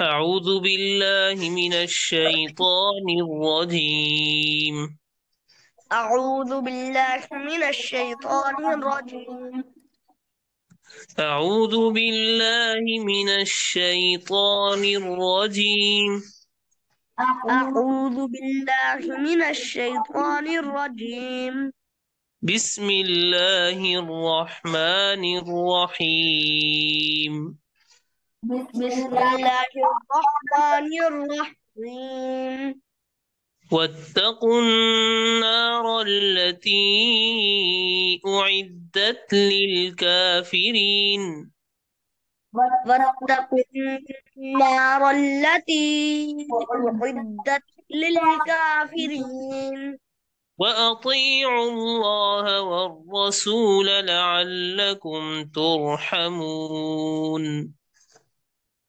أعوذ بالله من الشيطان الرجيم. أعوذ بالله من الشيطان الرجيم. أعوذ بالله من الشيطان الرجيم. أعوذ بالله من الشيطان الرجيم. بسم الله الرحمن الرحيم. بسم الله الرحمن الرحيم. واتقوا النار التي أعدت للكافرين. واتقوا النار التي أعدت للكافرين. وأطيعوا الله والرسول لعلكم ترحمون.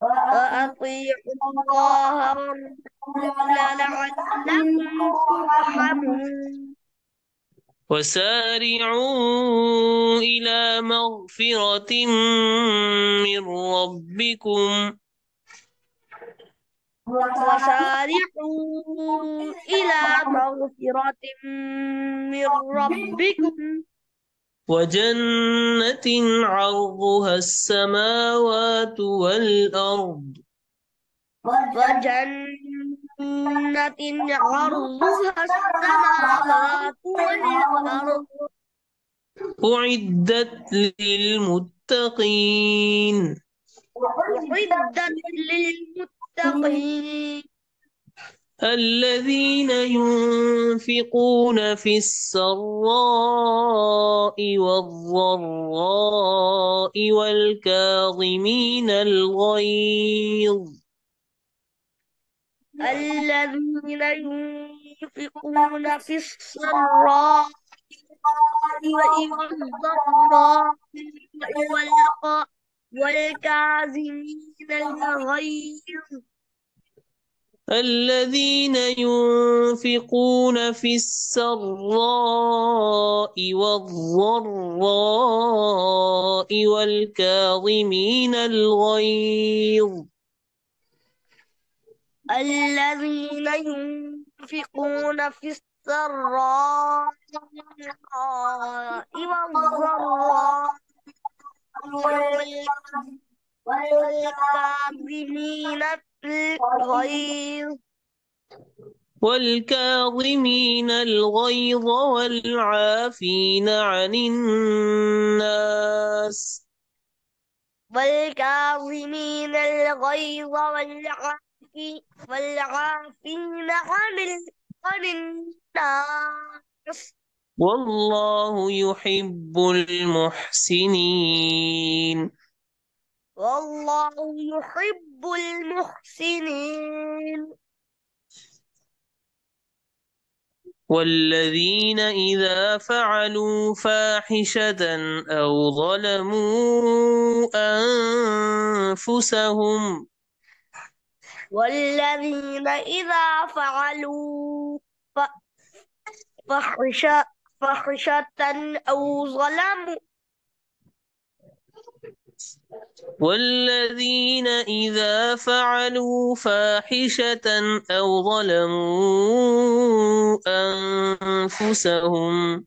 وأطيعوا الله والرسول لعلكم ترحمون. وسارعوا إلى مغفرة من ربكم وسارعوا إلى مغفرة من ربكم وجنة عرضها السماوات والأرض وجنة عرضها السماوات والأرض أعدت للمتقين أعدت للمتقين الذين ينفقون في السراء والضراء والكاظمين الغيظ الذين ينفقون في السراء والضراء والكاظمين الغيظ الذين ينفقون في السراء والضراء والكاظمين الغيظ الذين ينفقون في السراء والضراء والكاظمين الغيظ والعافين عن الناس والكاظمين الغيظ والعافين عن الناس والله يحب المحسنين. والله يحب المحسنين. والذين إذا فعلوا فاحشة أو ظلموا أنفسهم والذين إذا فعلوا فحشة فحشة أو ظلموا والذين إذا فعلوا فاحشة أو ظلموا أنفسهم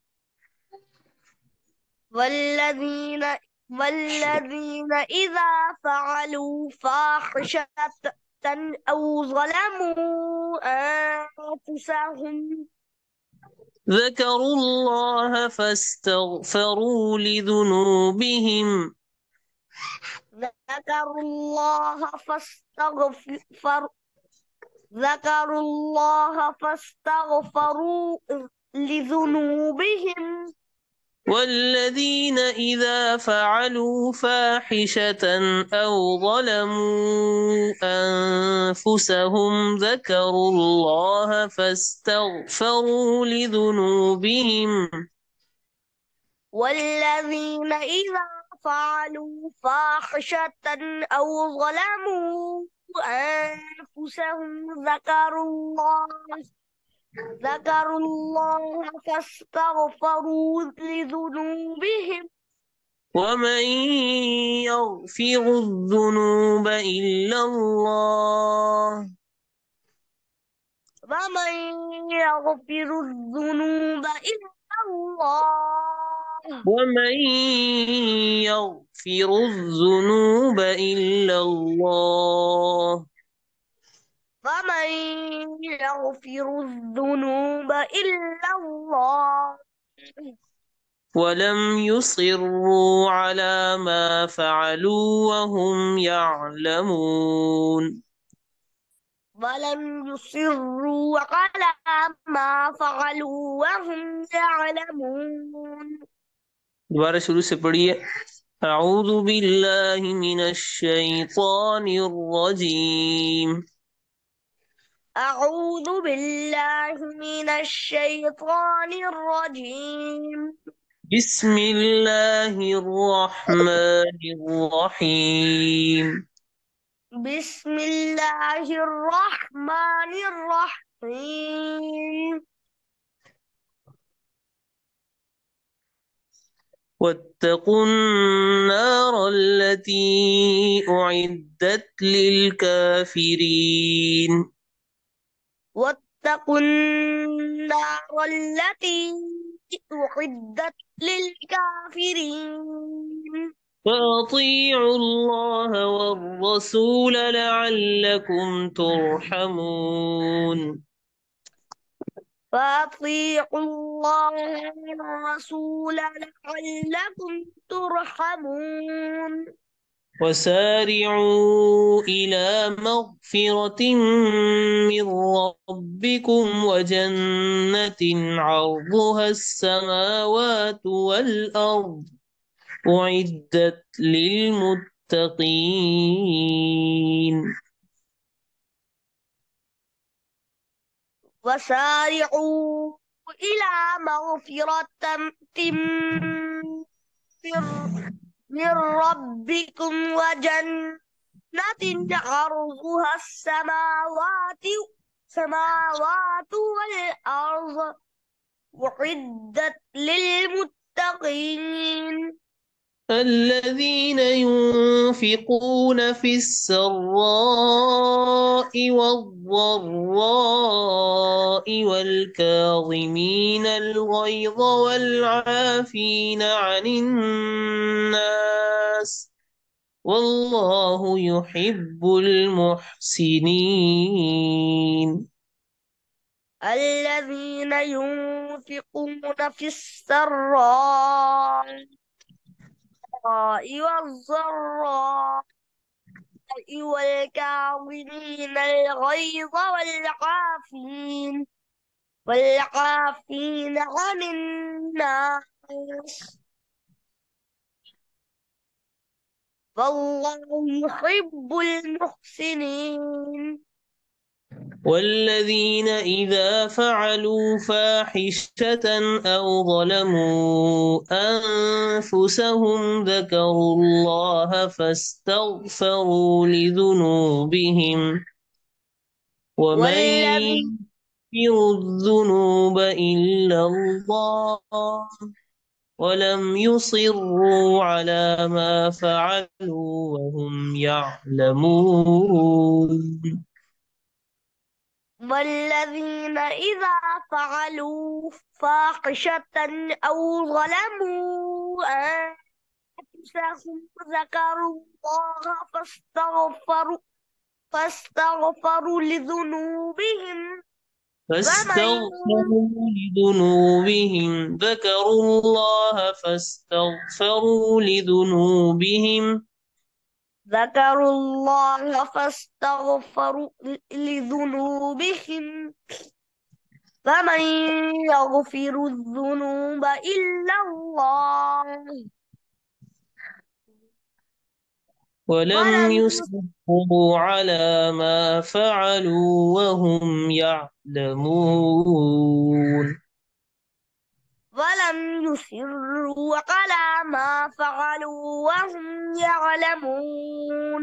والذين والذين إذا فعلوا فاحشة أو ظلموا أنفسهم ذكروا الله فاستغفروا لذنوبهم ذكروا الله فاستغفر ذكروا الله فاستغفروا لذنوبهم والذين إذا فعلوا فاحشة أو ظلموا أنفسهم ذكروا الله فاستغفروا لذنوبهم والذين إذا فعلوا فاحشة أو ظلموا أنفسهم ذكروا الله فاستغفروا لذنوبهم ومن يغفر الذنوب إلا الله ومن يغفر الذنوب إلا الله ومن يغفر الذنوب إلا الله ومن يغفر الذنوب إلا الله ولم يصروا على ما فعلوا وهم يعلمون ولم يصروا على ما فعلوا وهم يعلمون दोबारा शुरू से पढ़िए أعوذ بالله من الشيطان الرجيم أعوذ بالله من الشيطان الرجيم بسم الله الرحمن الرحيم بسم الله الرحمن الرحيم واتقوا النار التي أعدت للكافرين واتقوا النار التي أعدت للكافرين فأطيعوا الله والرسول لعلكم ترحمون فأطيعوا الله والرسول لعلكم ترحمون وسارعوا إلى مغفرة من ربكم وجنة عرضها السماوات والأرض أعدت للمتقين وسارعوا إلى مغفرة من ربكم وجنة عرضها السماوات والأرض أعدت للمتقين الذين ينفقون في السراء والضراء والكاظمين الغيظ والعافين عن الناس والله يحب المحسنين الذين ينفقون في السراء والضراء والكاظمين الغيظ والعافين عن الناس والله يحب المحسنين والذين إذا فعلوا فاحشة أو ظلموا أنفسهم ذكروا الله فاستغفروا لذنوبهم ومن والذين يغفر الذنوب إلا الله ولم يصروا على ما فعلوا وهم يعلمون والذين إذا فعلوا فاحشة أو ظلموا أنفسهم ذكروا الله فاستغفروا لذنوبهم ومن فاستغفروا لذنوبهم ذكروا الله فاستغفروا لذنوبهم ذكروا الله فاستغفروا لذنوبهم فمن يغفر الذنوب إلا الله ولم يصروا على ما فعلوا وهم يعلمون ولم يصروا على ما فعلوا وهم يعلمون